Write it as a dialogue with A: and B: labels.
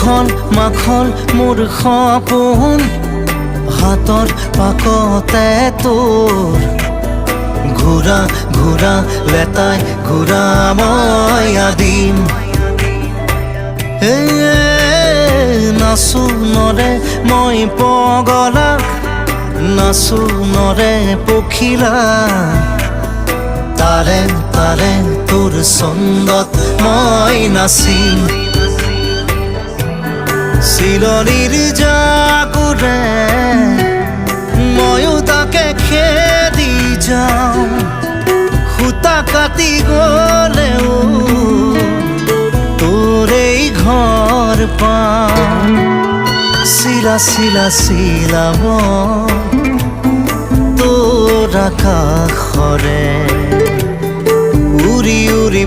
A: মাখল মোৰ সপোন হাতৰ পাকতে তোৰ ঘূৰা ঘূৰা লেতাই ঘূৰা মই আদিম নাচো নৰে মই পগলা নাচো নৰে পখিলা তাৰে তাৰে তোৰ ছন্দত মই নাচিম চিলনীৰ জাকুৰে ময়ো তাকে খেদি যাওঁ সূতা কাটি গলেও তোৰেই ঘৰ পাম চিলা চিলা চিলাব তোৰ আকাশৰে উৰি উৰি